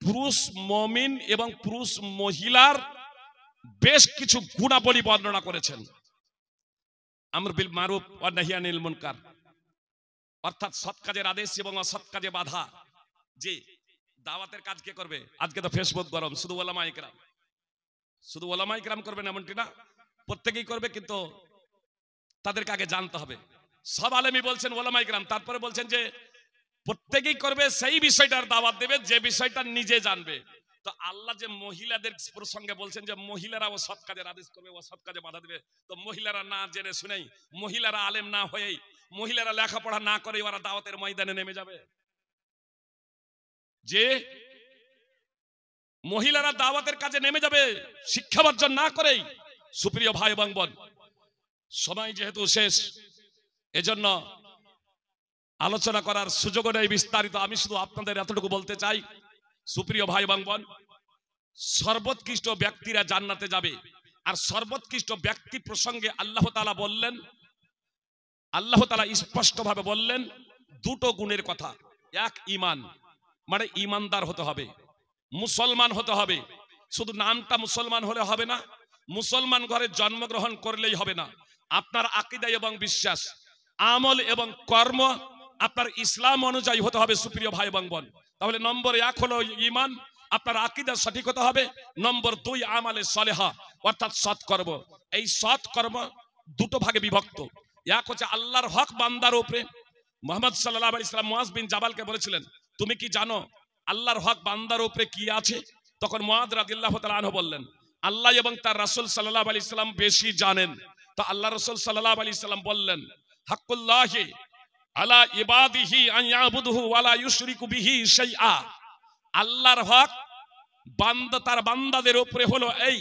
পুরুষ মুমিন এবং পুরুষ মহিলার বেশ কিছু গুণাবলী বর্ণনা করেছেন। আমর বিল মারুফ ওয়া নাহি আনিল মুনকার, অর্থাৎ সৎ কাজের আদেশ এবং অসৎ কাজে বাধা। যে দাওয়াতের কাজ কে করবে? আজকে তো ফেসবুক গরম, শুধু ওলামায়ে কেরাম, শুধু ওলামায়ে কেরাম করবেন এমনটি না, প্রত্যেকেই করবে, কিন্তু তাদেরকে আগে জানতে হবে। সব আলেমই বলছেন ওলামায়ে কেরাম, তারপরে বলছেন যে প্রত্যেকেই করবে সেই বিষয়টার দাওয়াত দেবে যে বিষয়টা নিজে জানবে। তো আল্লাহ যে মহিলাদের প্রসঙ্গে বলছেন যে মহিলারা ও সৎ কাজের আদেশ করবে, ও সৎ কাজে বাধা দেবে, তো মহিলারা না জেনে শুনেই, মহিলারা আলেম না হয়েই, মহিলারা লেখাপড়া না করে ওরা দাওয়াতের ময়দানে নেমে যাবে? যে মহিলারা দাওয়াতের কাজে নেমে যাবে শিক্ষা অর্জন না করেই। সুপ্রিয় ভাই এবং বোন, সময় যেহেতু শেষ, এজন্য আলোচনা করার সুযোগ নেই বিস্তারিত। আমি শুধু আপনাদের এতটুকু বলতে চাই, সুপ্রিয় ভাই এবং বোন, সর্বোৎকৃষ্ট ব্যক্তিরা জান্নাতে যাবে। আর সর্বোৎকৃষ্ট ব্যক্তি প্রসঙ্গে আল্লাহ তাআলা বললেন, আল্লাহ তাআলা স্পষ্টভাবে বললেন দুটো গুণের কথা। এক, ঈমান, মানে ঈমানদার হতে হবে, মুসলমান হতে হবে। শুধু নামটা মুসলমান হলে হবে না, মুসলমান ঘরে জন্মগ্রহণ করলেই হবে না। আপনার আকীদা এবং বিশ্বাস, আমল এবং কর্ম আপনার ইসলাম অনুযায়ী হতে হবে। সুপ্রিয় ভাই এবং বোন, তাহলে নম্বর ১ হলো ঈমান, আপনার আকীদা সঠিক হতে হবে। নম্বর ২, আমালে সালেহা, অর্থাৎ সৎকর্ম। এই সৎকর্ম দুটো ভাগে বিভক্ত। এক হচ্ছে আল্লাহর হক বান্দার উপরে। মুহাম্মদ সাল্লাল্লাহু আলাইহি সাল্লাম মুআয বিন জাবালকে বলেছিলেন, তুমি কি জানো আল্লাহর হক বান্দার উপরে কি আছে? তখন মুআয রাদিয়াল্লাহু তাআলা আনহু বললেন, আল্লাহ এবং তার রাসূল সাল্লাল্লাহু আলাইহি সাল্লাম বেশি জানেন। তো আল্লাহ রাসূল সাল্লাল্লাহু আলাইহি সাল্লাম বললেন, হাক্কুল্লাহি আলা ইবাদিহি আন ইয়াবুদুহু ওয়া লা ইউশরিকু বিহি শাইআ। আল্লাহর হক বান্দা তার বান্দাদের উপরে হলো এই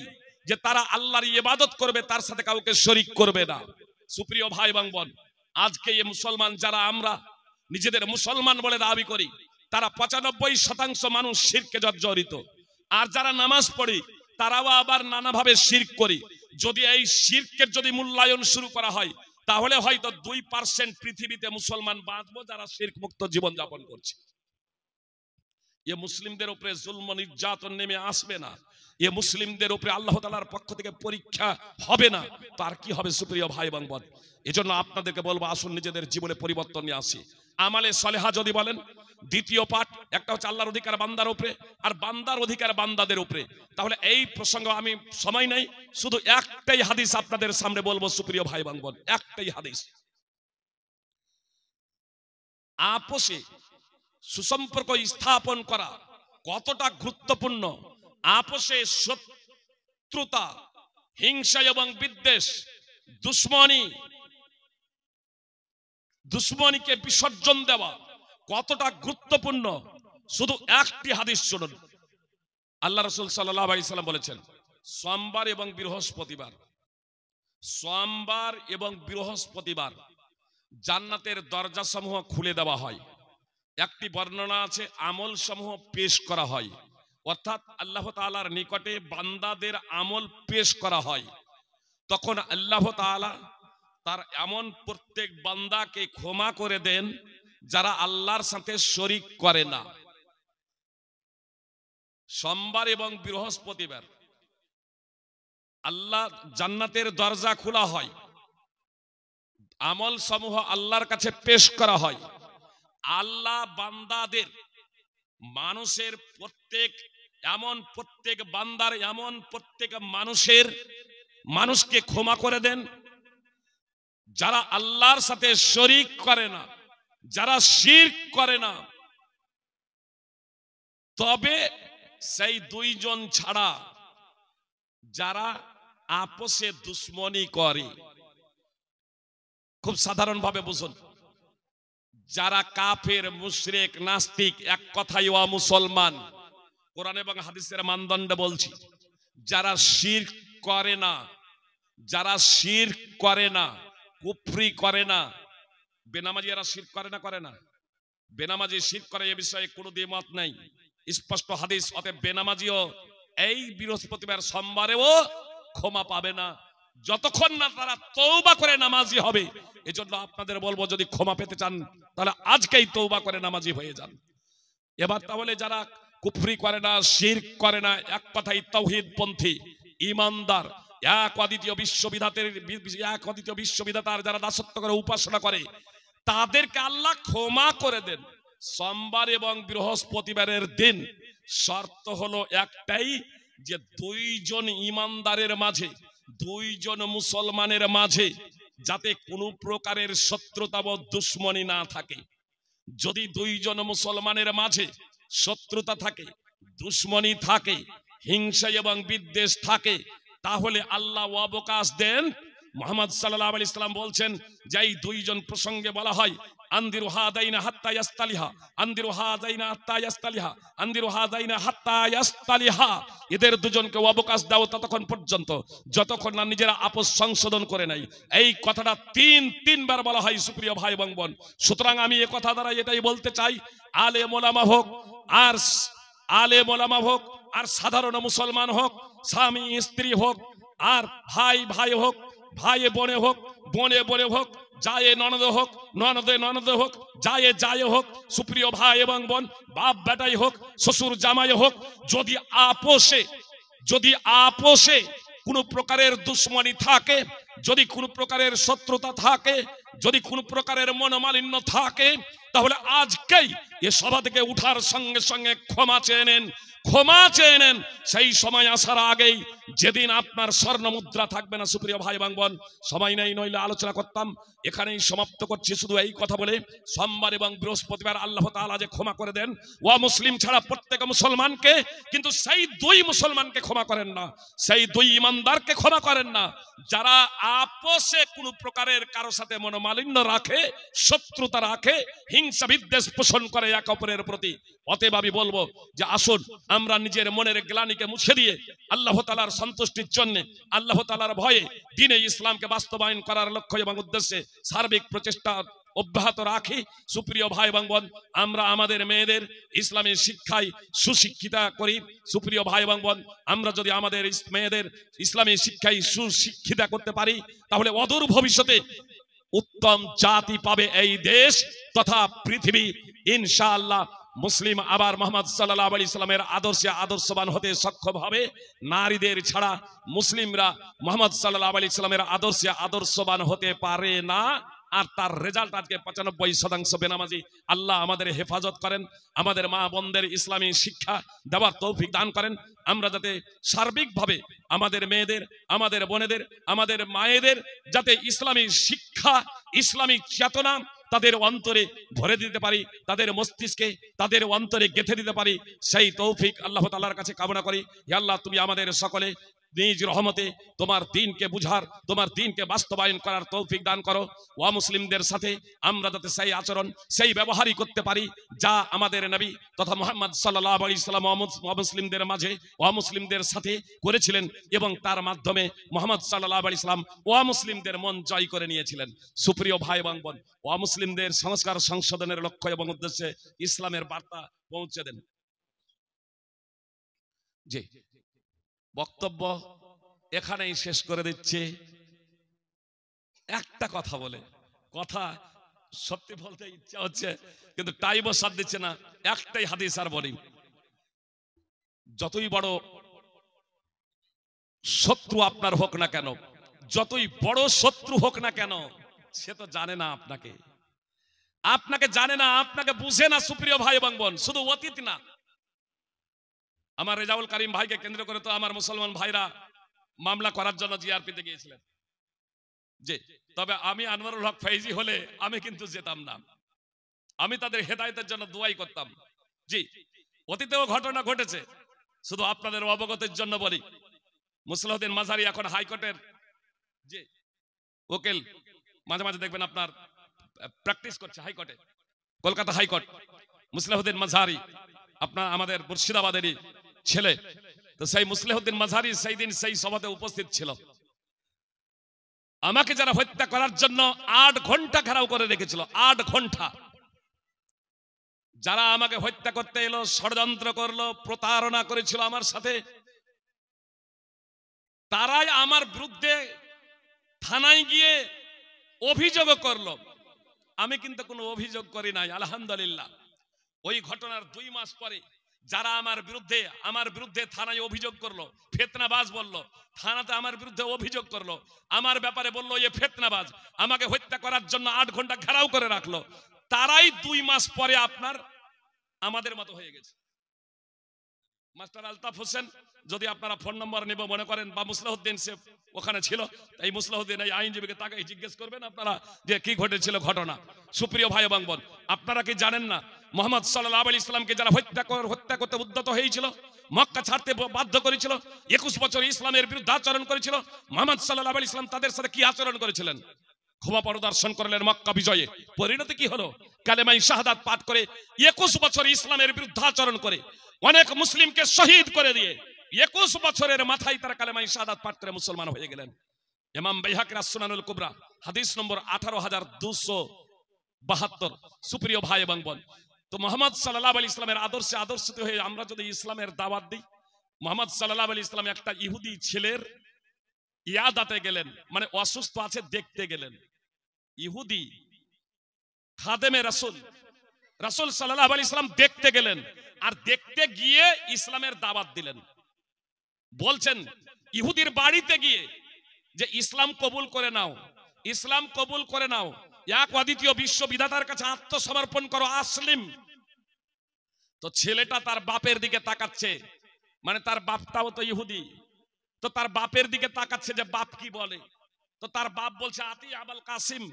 যে তারা আল্লাহর ইবাদত করবে, তার সাথে কাউকে শরীক করবে না। সুপ্রিয় ভাই এবং বোন, আজকে এই মুসলমান যারা আমরা নিজেদের মুসলমান বলে দাবি করি, তারা ৯৫% মানুষ শিরকে জর্জরিত। আর যারা নামাজ পড়ি তারাও আবার নানাভাবে শিরক করি। যদি এই শিরকের যদি মূল্যায়ন শুরু করা হয় তাহলে হয়তো 2% পৃথিবীতে মুসলমান বাঁচবো যারা শিরক মুক্ত জীবন যাপন করছে। এ মুসলিমদের উপরে জুলম নির্যাতন নেমে আসবে না, এ মুসলিমদের উপরে আল্লাহ তাআলার পক্ষ থেকে পরীক্ষা হবে না, তার কি হবে? সুপ্রিয় ভাই এবং বোন, এজন্য আপনাদেরকে বলবো আসুন নিজেদের জীবনে পরিবর্তন নিয়ে আসি। আমালে সালেহা যদি বলেন, দ্বিতীয় পাঠ, একটা হচ্ছে আল্লাহর অধিকার বান্দার উপরে আর বান্দার অধিকার বান্দাদের উপরে। তাহলে এই প্রসঙ্গে আমি সময় নাই, শুধু একটাই হাদিস আপনাদের সামনে বলবো। সুপ্রিয় ভাই এবং বোন, একটাই হাদিস। আপোষে সুসম্পর্ক স্থাপন করা কতটা গুরুত্বপূর্ণ, আপোষে শত্রুতা, হিংসা এবং বিদ্বেষ, দুশ্মনীকে বিসর্জন দেওয়া কতটা গুরুত্বপূর্ণ, শুধু একটি হাদিস শুনুন। আল্লাহ রাসূল সাল্লাল্লাহু আলাইহি সাল্লাম বলেছেন, সোমবার এবং বৃহস্পতিবার জান্নাতের দরজাসমূহ খুলে দেওয়া হয় একটি বর্ণনা আছে আমল সমূহ পেশ করা হয়, অর্থাৎ আল্লাহ তাআলার নিকটে বান্দাদের আমল পেশ করা হয়। তখন আল্লাহ তাআলা তার এমন প্রত্যেক বান্দাকে ক্ষমা করে দেন যারা আল্লাহর সাথে শরীক করে না। সোমবার এবং বৃহস্পতিবার আল্লাহ জান্নাতের দরজা খোলা হয়, আমল সমূহ আল্লাহর কাছে পেশ করা হয়। আল্লাহ বান্দাদের মানুষের প্রত্যেক বান্দার এমন প্রত্যেক মানুষকে ক্ষমা করে দেন যারা আল্লাহর সাথে শরীক করে না, যারা শিরক করে না। তবে সেই দুইজন ছাড়া যারা আপোষে দুশ্মনী করে, খুব সাধারণভাবে বুঝুন, যারা কাফের, মুশরিক, নাস্তিক, এক কথায় অমুসলমান, কোরআন এবং হাদিসের মানদণ্ডে বলছি, যারা শিরক করে না, যারা শিরক করে না, কুফরি করে না। বেনামাজি এরা শিরক করে না? বেনামাজি শিরক করে এ বিষয়ে কোনো দ্বিমত নাই, স্পষ্ট হাদিস। অতএব বেনামাজিও এই বৃহস্পতিবার সোমবারেও ক্ষমা পাবে না যতক্ষণ না তারা তওবা করে নামাজি হবে। এজন্য আপনাদের বলবো, যদি ক্ষমা পেতে চান তাহলে আজকেই তওবা করে নামাজি হয়ে যান। এবার তাহলে যারা কুফরি করে না, শিরক করে না, এক কথায় তাওহীদ পন্থী ঈমানদার, এক অদ্বিতীয় বিশ্ববিধাতার যারা দাসত্ব করে, উপাসনা করে, তাদেরকে আল্লাহ ক্ষমা করে দেন সোমবার এবং বৃহস্পতিবারের দিন। শর্ত হলো একটাই, যে দুইজন ঈমানদারের মাঝে, দুইজন মুসলমানের মাঝে যাতে কোনো প্রকারের শত্রুতা বা দুশ্মনী না থাকে। যদি দুইজন মুসলমানের মাঝে শত্রুতা থাকে, দুশ্মনী থাকে, হিংসা এবং বিদ্বেষ থাকে, তাহলে আল্লাহ অবকাশ দেন। মুহাম্মদ সাল্লাল্লাহু আলাইহি সাল্লাম বলছেন যে এই দুইজন প্রসঙ্গে বলা হয়, আনদিরু হাদাইনা হাত্তা ইয়াস্তালিহা, আনদিরু হাদাইনা হাত্তা ইয়াস্তালিহা, আনদিরু হাদাইনা হাত্তা ইয়াস্তালিহা। এদের দুজনকে অবকাশ দাও ততক্ষণ পর্যন্ত যতক্ষণ না নিজেরা আপোষ সংশোধন করে নাই। এই কথাটা তিনবার বলা হয় সুপ্রিয় ভাই এবং বোন। সুতরাং আমি এই কথা দ্বারা এটাই বলতে চাই, আলেম ওলামা হোক আর সাধারণ মুসলমান হোক, স্বামী স্ত্রী হোক, আর ভাই হোক, ভাই বনে হোক, বনে হোক, যায় ননদে হোক, ননদে হোক, যায় হোক, সুপ্রিয় ভাই এবং বোন, বাপ বেটাই হোক, শ্বশুর জামাই হোক, যদি আপোষে কোনো প্রকারের দুশ্মনী থাকে, যদি কোনো প্রকারের শত্রুতা থাকে, যদি কোনো প্রকারের মনোমালিন্য থাকে, তাহলে আজকেই এ সভা থেকে উঠার সঙ্গে সঙ্গে ক্ষমা চেয়ে নেন। সেই সময় আসার আগেই, যেদিন আপনার স্বর্ণ মুদ্রা থাকবে না। সুপ্রিয় ভাই এবং বোন, সময় নেই, নইলে আলোচনা করতাম। এখানেই সমাপ্ত করছি শুধু এই কথা বলে, সোমবার এবং বৃহস্পতিবার আল্লাহ তাআলা যে ক্ষমা করে দেন ওয়া মুসলিম ছাড়া প্রত্যেক মুসলমানকে, কিন্তু সেই দুই মুসলমানকে ক্ষমা করেন না, সেই দুই ঈমানদারকে ক্ষমা করেন না যারা আপোষে কোনো প্রকারের কারো সাথে মনোমালিন্য রাখে, শত্রুতা রাখে, হিংসা বিদ্বেষ পোষণ করে এক অপরের প্রতি। অতএব আমি বলবো যে আসুন আমরা নিজের মনের গ্লানিকে মুছে দিয়ে আল্লাহ তাআলার সন্তুষ্টির জন্য, আল্লাহ তাআলার ভয়ে দ্বীনে ইসলামকে বাস্তবায়ন করার লক্ষ্য এবং উদ্দেশ্যে সার্বিক প্রচেষ্টা অব্যাহত রাখি। সুপ্রিয় ভাই এবং বোন, আমরা আমাদের মেয়েদের ইসলামের শিক্ষায় সুশিক্ষিতা করি। সুপ্রিয় ভাই এবং বোন, আমরা যদি আমাদের মেয়েদের ইসলামের শিক্ষায় সুশিক্ষিতা করতে পারি, তাহলে অদূর ভবিষ্যতে উত্তম জাতি পাবে এই দেশ তথা পৃথিবী। ইনশাআল্লাহ মুসলিম আবার মুহাম্মদ সাল্লাল্লাহু আলাইহি সাল্লামের আদর্শে আদর্শবান হতে সক্ষম হবে। নারীদের ছাড়া মুসলিমরা মুহাম্মদ সাল্লাল্লাহু আলাইহি সাল্লামের আদর্শে আদর্শবান হতে পারে না। আর তার রেজাল্ট আজকে 95% বেনামাজি। আল্লাহ আমাদের হেফাজত করেন, আমাদের মা বোনদের ইসলামী শিক্ষা দেওয়ার তৌফিক দান করেন। আমরা যাতে সার্বিকভাবে আমাদের মেয়েদের, আমাদের বোনেদের, আমাদের মায়েদের যাতে ইসলামী শিক্ষা, ইসলামী চেতনা তাদের অন্তরে ভরে দিতে পারি, তাদের মস্তিষ্কে, তাদের অন্তরে গেঁথে দিতে পারি, সেই তৌফিক আল্লাহ তাআলার কাছে কামনা করি। হে আল্লাহ, তুমি আমাদের সকলে নিজ রহমতে তোমার দ্বীনকে বুঝার, তোমার দ্বীনকে বাস্তবায়ন করার তৌফিক দান করো। ওয়া মুসলিমদের সাথে আমরা যাতে সেই আচরণ, সেই ব্যবহারই করতে পারি যা আমাদের নবী তথা মুহাম্মদ সাল্লাল্লাহু আলাইহি সাল্লাম মুসলিমদের মাঝে ওয়া মুসলিমদের সাথে করেছিলেন, এবং তার মাধ্যমে মুহাম্মদ সাল্লাল্লাহু আলাইহি সাল্লাম ওয়া মুসলিমদের মন জয় করে নিয়েছিলেন। সুপ্রিয় ভাই এবং বোন, ওয়া মুসলিমদের সংস্কার সংশোধনের লক্ষ্য এবং উদ্দেশ্যে ইসলামের বার্তা পৌঁছে দেন। জি, বক্তব্য এখানেই শেষ করে দিচ্ছি একটা কথা বলে। কথা সত্যি বলতে ইচ্ছা হচ্ছে, কিন্তু টাইমও সাথ দিচ্ছে না। একটাই হাদিস আর বলি, যতই বড় শত্রু আপনার হোক না কেন, যতই বড় শত্রু হোক না কেন, সে তো জানে না আপনাকে, আপনাকে জানে না, আপনাকে বুঝে না। সুপ্রিয় ভাই এবং বোন, শুধু অতীত না, আমার রেজাউল করিম ভাইকে কেন্দ্র করে তো আমার মুসলমান ভাইরা মামলা করার জন্য জিআরপিতে গিয়েছিলেন। জি, তবে আমি আনোয়ারুল হক ফৈজি হলে আমি কিন্তু যেতাম না, আমি তাদের হেদায়েতের জন্য দোয়াই করতাম। জি, অতীতেও ঘটনা ঘটেছে, শুধু আপনাদের অবগতের জন্য বলি। মুসলিউদ্দিন মাঝারি এখন হাইকোর্টের যে উকিল, মাঝে মাঝে দেখবেন আপনার প্র্যাকটিস করছে হাইকোর্টে, কলকাতা হাইকোর্ট। মুসলিউদ্দিন মাঝারি আপনার আমাদের মুর্শিদাবাদেরই ছেলে, তো সেই মুসলিউদ্দিন মাঝারি সেই দিন সেই সভাতে উপস্থিত ছিল। আমাকে যারা হত্যা করার জন্য 8 ঘন্টা ঘেরাও করে রেখেছিল, 8 ঘন্টা, যারা আমাকে হত্যা করতে এলো, ষড়যন্ত্র করলো, প্রতারণা করেছিল আমার সাথে, তারাই আমার বিরুদ্ধে থানায় গিয়ে অভিযোগ করলো। আমি কিন্তু কোনো অভিযোগ করি নাই, আলহামদুলিল্লাহ। ওই ঘটনার 2 মাস পরে যারা আমার বিরুদ্ধে থানায় অভিযোগ করলো, ফিতনাবাজ বললো, থানাতে আমার বিরুদ্ধে অভিযোগ করলো, আমার ব্যাপারে বললো এ ফিতনাবাজ, আমাকে হত্যা করার জন্য 8 ঘন্টা ঘেরাও করে রাখলো, তারাই 2 মাস পরে আপনার আমাদের মতো হয়ে গেছে। মাস্টার আলতাফ হোসেন, যদি আপনারা ফোন নম্বর নেব মনে করেন, বা মুসলিউদ্দিন সে ওখানে ছিল, এই মুসলিউদ্দিন এই আইনজীবীকে তাকে জিজ্ঞেস করবেন আপনারা যে কি ঘটেছিল ঘটনা। সুপ্রিয় ভাই এবং বোন, আপনারা কি জানেন না মুহাম্মদ সাল্লাল্লাহু আলাইহি সাল্লামকে যারা হত্যা করতে উদ্যত হয়েছিল, মক্কা ছাড়তে বাধ্য করেছিল, 21 বছর ইসলামের বিরুদ্ধে আচরণ করেছিল, মুহাম্মদ সাল্লাল্লাহু আলাইহি সাল্লাম তাদের সাথে কি আচরণ করেছিলেন? ক্ষমা প্রদর্শন করলেন মক্কা বিজয়ে। পরিণতি কি হলো? কালেমায়ে শাহাদাত পাঠ করে 21 বছর ইসলামের বিরুদ্ধে আচরণ করে অনেক মুসলিমকে শহীদ করে দিয়ে 21 বছরের মাথায় তারা কালেমায়ে শাহাদাত পাঠ করে মুসলমান হয়ে গেলেন। ইমাম বাইহাকী সুনানুল কুবরা হাদিস নম্বর 18272। সুপ্রিয় ভাই এবং বোন, তো মুহাম্মদ সাল্লাল্লাহু আলাইহি ইসলামের আদর্শে আদর্শিত হয়ে আমরা যদি ইসলামের দাওয়াত দিই, মুহাম্মদ সাল্লাল্লাহু আলাইহি ইসলাম একটা ইহুদি ছেলের ইয়াদাতে গেলেন, মানে অসুস্থ আছে দেখতে গেলেন। ইহুদি খাদেমে রাসূল সাল্লাল্লাহু আলাইহি ইসলাম দেখতে গেলেন, আর দেখতে গিয়ে ইসলামের দাওয়াত দিলেন। বলছেন ইহুদির বাড়িতে গিয়ে যে ইসলাম কবুল করে নাও, ইসলাম কবুল করে নাও, এক অদ্বিতীয় বিশ্ববিধাতার কাছে আত্মসমর্পণ করো, আসলিম। তো ছেলেটা তার বাপের দিকে তাকাচ্ছে, মানে তার বাপটাও তো ইহুদি, তো তার বাপের দিকে তাকাচ্ছে যে বাপ কি বলে। তো তার বাপ বলছে আতি আবুল কাসিম,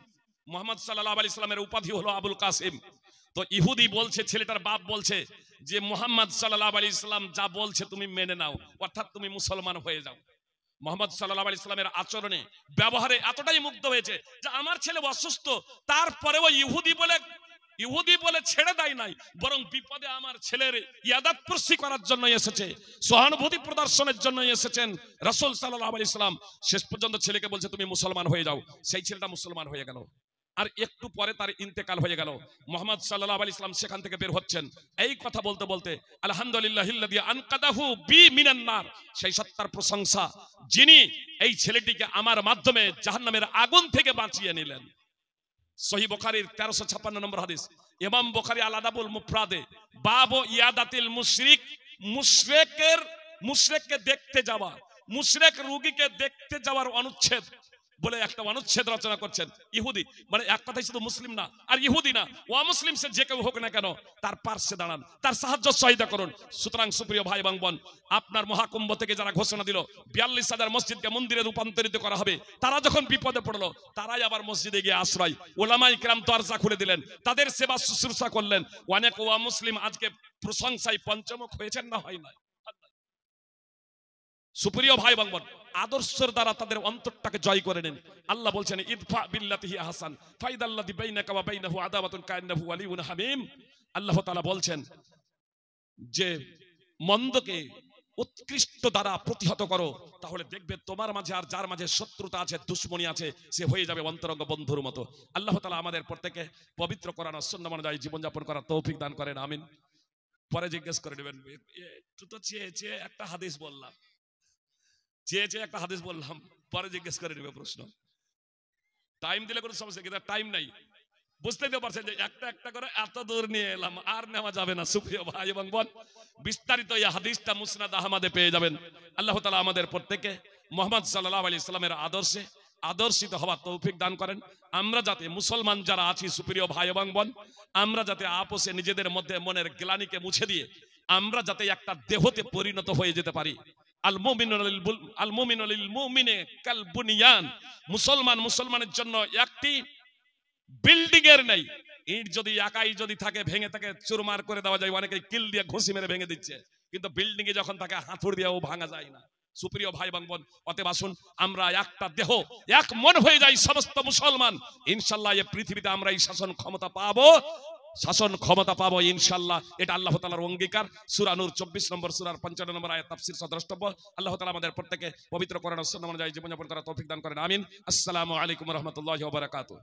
মুহাম্মদ সাল্লাল্লাহু আলাইহি সাল্লামের উপাধি হলো আবুল কাসিম। তো ইহুদি বলছে, ছেলেটার বাপ বলছে যে মুহাম্মদ সাল্লাল্লাহু আলাইহি সাল্লাম যা বলছে তুমি মেনে নাও, অর্থাৎ তুমি মুসলমান হয়ে যাও। মুহাম্মদ সাল্লাল্লাহু আলাইহি সাল্লামের আচরণে ব্যবহারে এতটাই মুগ্ধ হয়েছে যে আমার ছেলে অসুস্থ, তারপরেও ইহুদি বলে ছেড়ে দেয় নাই, বরং বিপদে আমার ছেলের ইয়াদাত প্রসি করার জন্য এসেছে, সহানুভূতি প্রদর্শনের জন্য এসেছেন রাসূল সাল্লাল্লাহু আলাইহি সাল্লাম। শেষ পর্যন্ত ছেলেকে বলছে তুমি মুসলমান হয়ে যাও। সেই ছেলেটা মুসলমান হয়ে গেল। আর একটু পরে তার ইন্তেকাল হয়ে গেল। মুহাম্মদ সাল্লাল্লাহু আলাইহি সাল্লাম সেখান থেকে বের হচ্ছেন, এই কথা বলতে বলতে আলহামদুলিল্লাহিল্লাযী আনকাদাহু বি মিনান নার, সেই সত্তার প্রশংসা যিনি এই ছেলেটিকে আমার মাধ্যমে জাহান্নামের আগুন থেকে বাঁচিয়ে নিলেন। সহিহ বুখারীর 1356 নম্বর হাদিস। ইমাম বুখারী আল আদাবুল মুফরাদে বাবু ইয়াদাতিল মুশরিক, মুশরিককে দেখতে যাওয়া, মুশরিক রোগীকে দেখতে যাওয়ার অনুচ্ছেদ বলে একটা অনুচ্ছেদ রচনা করছেন। ইহুদি মানে এক কথাই শুধু মুসলিম না, আর ইহুদি না, ওয়া মুসলিম সে যে কেউ হোক না কেন তার পার্শ্বে দাঁড়ান, তার সাহায্য সহায়তা করুন। সুতরাং সুপ্রিয় ভাই এবং বোন, আপনার মহাকুম্ভ থেকে যারা ঘোষণা দিল 42,000 মসজিদকে মন্দিরে রূপান্তরিত করা হবে, তারা যখন বিপদে পড়লো তারাই আবার মসজিদে গিয়ে আশ্রয়, ওলামায়ে কিরাম দরজা খুলে দিলেন, তাদের সেবা শুশ্রূষা করলেন। অনেক ওয়া মুসলিম আজকে প্রশংসায় পঞ্চমুখ হয়েছেন না হয় না? সুপ্রিয় ভাই এবং বোন, আদর্শের দ্বারা তাদের অন্তরটাকে জয় করে নেন। আল্লাহ বলছেন ইদফা বিল্লাতি হিয়া আহসান ফাইদাল্লাযী বাইনাকা ওয়া বাইনাহু আদাওয়াতুন কান্নাহু ওয়ালিয়ুন হামীম। আল্লাহ তাআলা বলছেন যে মন্দকে উৎকৃষ্ট দ্বারা প্রতিহত করো, তাহলে দেখবে তোমার মাঝে আর যার মাঝে শত্রুতা আছে, দুশ্মনী আছে, সে হয়ে যাবে অন্তরঙ্গ বন্ধুর মতো। আল্লাহ তাআলা আমাদের প্রত্যেককে পবিত্র কোরআন ও সুন্নাহ অনুযায়ী জীবনযাপন করার তৌফিক দান করেন, আমিন। পরে জিজ্ঞেস করে নেবেন, একটু তো চেয়ে একটা হাদিস বললাম, চেয়ে একটা হাদিস বললাম, পরে জিজ্ঞেস করে নেবে প্রশ্ন। টাইম দিলে কোনো সমস্যা, কিন্তু টাইম নাই। বুঝতেই তো পারছেন যে একটা একটা করে এত দূর নিয়ে এলাম, আর নেওয়া যাবে না। সুপ্রিয় ভাই এবং বোন, বিস্তারিত এই হাদিসটা মুসনাদ আহমদে পেয়ে যাবেন। আল্লাহ তাআলা আমাদের প্রত্যেককে মুহাম্মদ সাল্লাল্লাহু আলাইহি সাল্লামের আদর্শে আদর্শিত হওয়ার তৌফিক দান করেন। আমরা যাতে মুসলমান যারা আছি সুপ্রিয় ভাই এবং বোন, আমরা যাতে আপোষে নিজেদের মধ্যে মনের গ্লানিকে মুছে দিয়ে আমরা যাতে একটা দেহতে পরিণত হয়ে যেতে পারি। আল মুমিনু লিল মুমিনি কাল বুনিয়ান। মুসলমান মুসলমানের জন্য একটি বিল্ডিং এর নেই। ইট যদি একাই যদি থাকে, ভেঙে থাকে চুরমার করে দেওয়া যায়, অনেকে কিল দিয়ে ঘুষি মেরে ভেঙে দিচ্ছে, কিন্তু বিল্ডিং এ যখন থাকে হাতুড় দিয়েও ভাঙা যায় না। সুপ্রিয় ভাই এবং বোন, অতএব আসুন আমরা একটা দেহ এক মন হয়ে যাই সমস্ত মুসলমান। ইনশাআল্লাহ এই পৃথিবীতে আমরা এই শাসন ক্ষমতা পাবো ইনশাআল্লাহ। এটা আল্লাহ তাআলার অঙ্গীকার। সূরা নূর 24 নম্বর সূরার 55 নম্বর আয়াত তাফসীর সহ দ্রষ্টব্য। আল্লাহ তাআলা আমাদের প্রত্যেককে পবিত্র কোরআন ও সুন্নাহ অনুযায়ী জীবনযাপন করার তৌফিক দান করেন, আমিন। আসসালামু আলাইকুম ওয়া রাহমাতুল্লাহি ওয়া বারাকাতুহু।